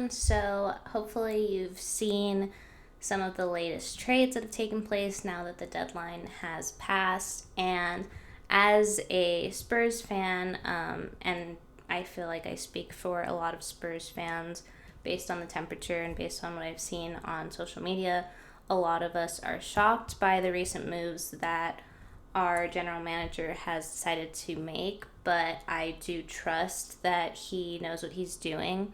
everyone. So, hopefully, you've seen some of the latest trades that have taken place now that the deadline has passed. And as a Spurs fan, and I feel like I speak for a lot of Spurs fans based on the temperature and based on what I've seen on social media, a lot of us are shocked by the recent moves that our general manager has decided to make, but I do trust that he knows what he's doing.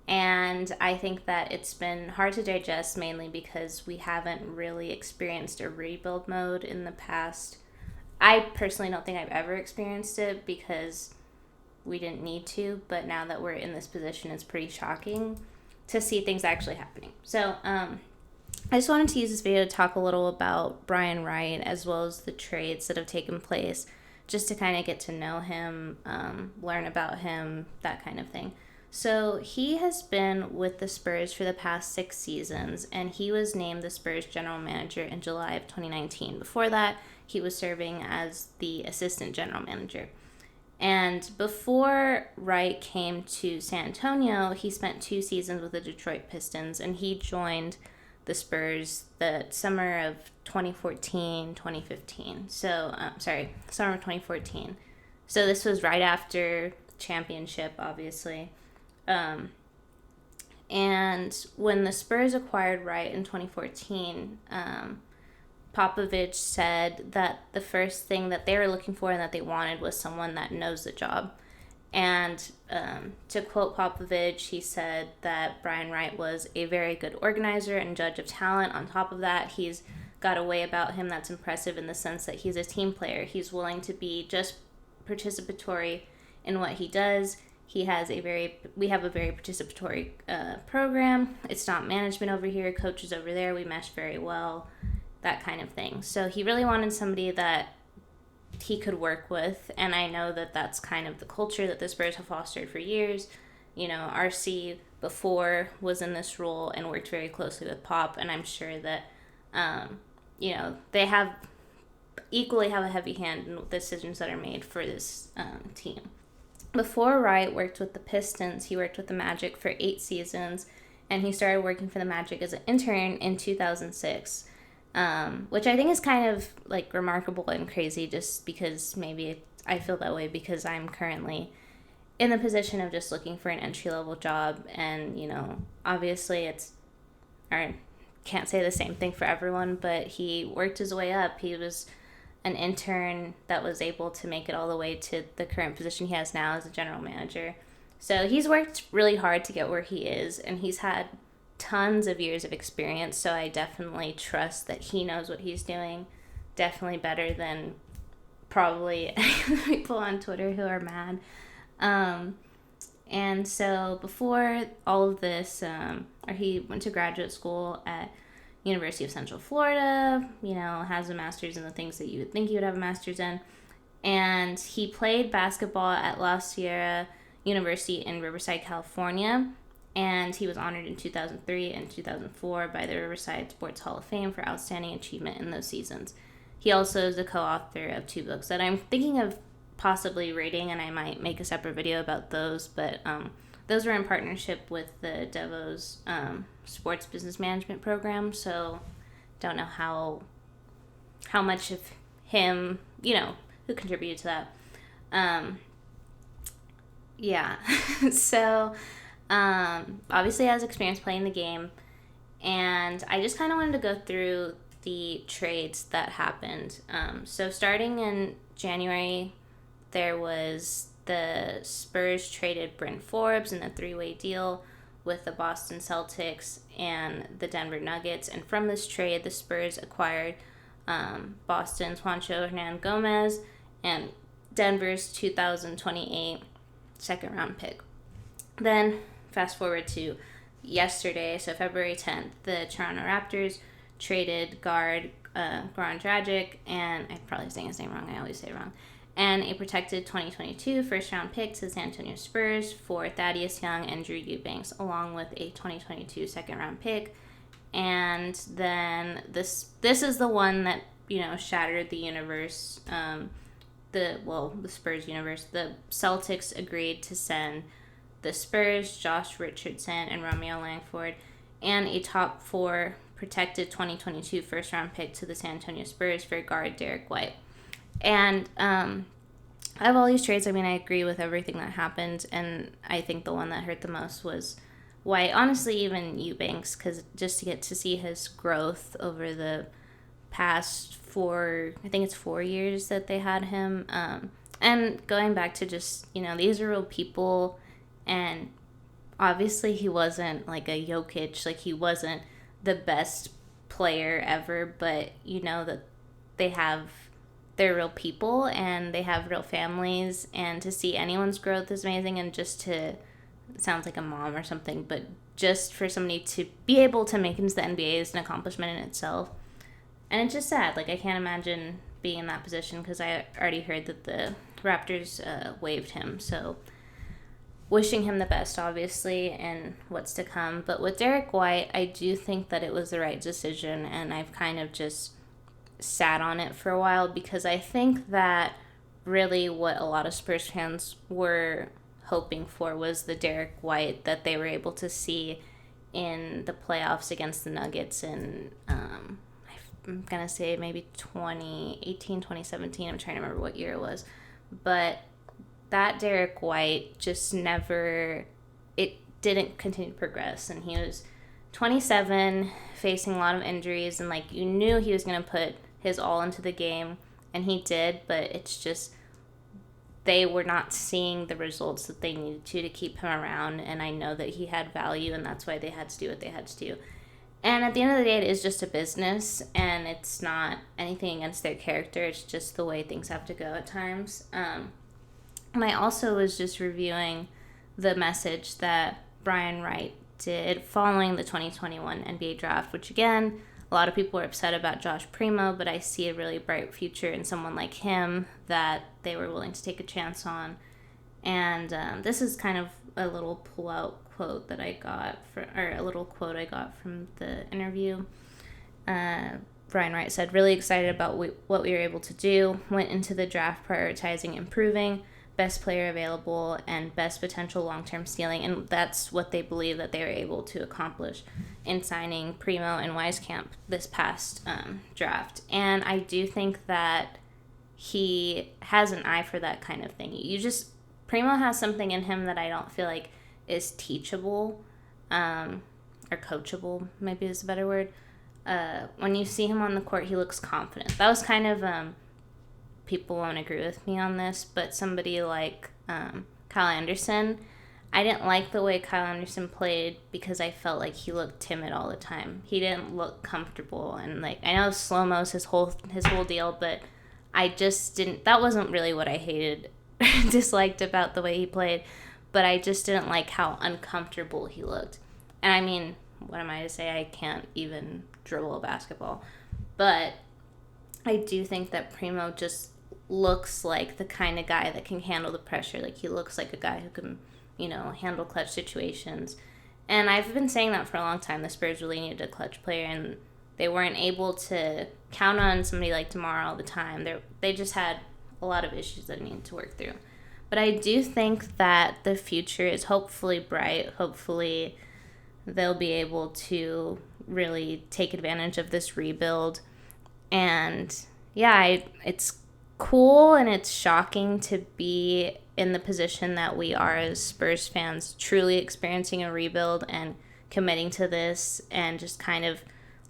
And I think that it's been hard to digest mainly because we haven't really experienced a rebuild mode in the past. I personally don't think I've ever experienced it because we didn't need to, but now that we're in this position, it's pretty shocking to see things actually happening. So, I just wanted to use this video to talk a little about Brian Wright as well as the trades that have taken place, just to kind of get to know him, learn about him, that kind of thing. So he has been with the Spurs for the past 6 seasons, and he was named the Spurs general manager in July of 2019. Before that, he was serving as the assistant general manager. And before Wright came to San Antonio, he spent 2 seasons with the Detroit Pistons, and he joined the Spurs the summer of 2014, 2015. So, summer of 2014. So this was right after championship, obviously. And when the Spurs acquired Wright in 2014, Popovich said that the first thing that they were looking for and that they wanted was someone that knows the job. And to quote Popovich, he said that Brian Wright was a very good organizer and judge of talent. On top of that, he's got a way about him that's impressive in the sense that he's a team player. He's willing to be just participatory in what he does. We have a very participatory program. It's not management over here, coaches over there. We mesh very well, that kind of thing. So he really wanted somebody that he could work with, and I know that that's kind of the culture that the Spurs have fostered for years. You know, RC before was in this role and worked very closely with Pop, and I'm sure that, they equally have a heavy hand in the decisions that are made for this team. Before Wright worked with the Pistons, he worked with the Magic for 8 seasons, and he started working for the Magic as an intern in 2006. Which I think is kind of like remarkable and crazy, just because maybe I feel that way because I'm currently in the position of just looking for an entry-level job, and obviously I can't say the same thing for everyone, but he worked his way up. He was an intern that was able to make it all the way to the current position he has now as a general manager. So he's worked really hard to get where he is, and he's had tons of years of experience, so I definitely trust that he knows what he's doing, definitely better than probably people on Twitter who are mad. And so before all of this, he went to graduate school at University of Central Florida, has a master's in the things that you would think you would have a master's in, and he played basketball at La Sierra University in Riverside, California. And he was honored in 2003 and 2004 by the Riverside Sports Hall of Fame for outstanding achievement in those seasons. He also is the co-author of 2 books that I'm thinking of possibly reading, and I might make a separate video about those. But those were in partnership with the Devos Sports Business Management Program, so don't know how much of him, who contributed to that. So... obviously has experience playing the game, and I just kind of wanted to go through the trades that happened. So starting in January, there was the Spurs traded Bryn Forbes in a 3-way deal with the Boston Celtics and the Denver Nuggets, and from this trade, the Spurs acquired Boston's Juancho Hernan-Gomez and Denver's 2028 second-round pick. Then fast forward to yesterday, so February 10th, the Toronto Raptors traded guard Goran Dragic, and I'm probably saying his name wrong, I always say it wrong, and a protected 2022 first-round pick to the San Antonio Spurs for Thaddeus Young and Drew Eubanks, along with a 2022 second-round pick. And then this is the one that, shattered the universe, the Spurs universe. The Celtics agreed to send the Spurs, Josh Richardson, and Romeo Langford, and a top 4 protected 2022 first-round pick to the San Antonio Spurs for guard Derek White. And out of all these trades, I mean, I agree with everything that happened, and I think the one that hurt the most was White. Honestly, even Eubanks, because just to get to see his growth over the past 4 years that they had him, and going back to just, these are real people, and obviously he wasn't like a Jokic, like he wasn't the best player ever, but that they're real people and they have real families, and to see anyone's growth is amazing. And just to, it sounds like a mom or something, but just for somebody to be able to make it into the NBA is an accomplishment in itself. And it's just sad. Like, I can't imagine being in that position, because I already heard that the Raptors waived him. So wishing him the best, obviously, and what's to come. But with Derek White, I do think that it was the right decision, and I've kind of just sat on it for a while, because I think that really what a lot of Spurs fans were hoping for was the Derek White that they were able to see in the playoffs against the Nuggets in, I'm going to say maybe 2018, 2017. I'm trying to remember what year it was. But that Derek White just never, it didn't continue to progress. And he was 27, facing a lot of injuries, and like, you knew he was going to put his all into the game, and he did, but it's just, they were not seeing the results that they needed to keep him around. And I know that he had value, and that's why they had to do what they had to do. And at the end of the day, it is just a business, and it's not anything against their character. It's just the way things have to go at times. And I also was just reviewing the message that Brian Wright did following the 2021 NBA draft, which, again, a lot of people are upset about Josh Primo, but I see a really bright future in someone like him that they were willing to take a chance on. And this is kind of a little pull-out quote that I got, a little quote I got from the interview. Brian Wright said, "Really excited about what we were able to do. Went into the draft prioritizing improving, best player available, and best potential long-term ceiling." And that's what they believe that they were able to accomplish in signing Primo and Wisekamp this past draft. And I do think that he has an eye for that kind of thing. Primo has something in him that I don't feel like is teachable, or coachable, maybe is a better word. When you see him on the court, he looks confident. That was kind of, people won't agree with me on this, but somebody like Kyle Anderson, I didn't like the way Kyle Anderson played, because I felt like he looked timid all the time. He didn't look comfortable, and like, I know slow-mo's his whole deal, but I just didn't, that wasn't really what I hated, disliked about the way he played, but I just didn't like how uncomfortable he looked. And I mean, what am I to say? I can't even dribble a basketball. But I do think that Primo just looks like the kind of guy that can handle the pressure. Like, he looks like a guy who can, handle clutch situations. And I've been saying that for a long time. The Spurs really needed a clutch player, and they weren't able to count on somebody like DeMar all the time. They just had a lot of issues that needed to work through. But I do think that the future is hopefully bright. Hopefully they'll be able to really take advantage of this rebuild. And yeah, it's cool and it's shocking to be in the position that we are as Spurs fans, truly experiencing a rebuild and committing to this, and just kind of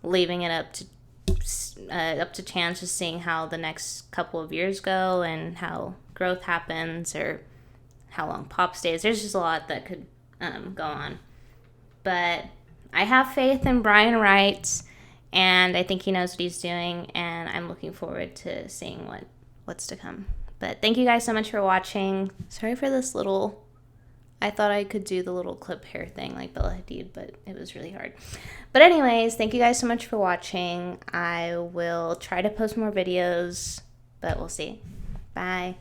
leaving it up to chance, just seeing how the next couple of years go and how growth happens, or how long Pop stays. There's just a lot that could go on. But I have faith in Brian Wright, and I think he knows what he's doing, and I'm looking forward to seeing what's to come. But thank you guys so much for watching. Sorry for this little, I thought I could do the little clip hair thing like Bella Hadid, but it was really hard. But anyways, thank you guys so much for watching. I will try to post more videos, but we'll see. Bye.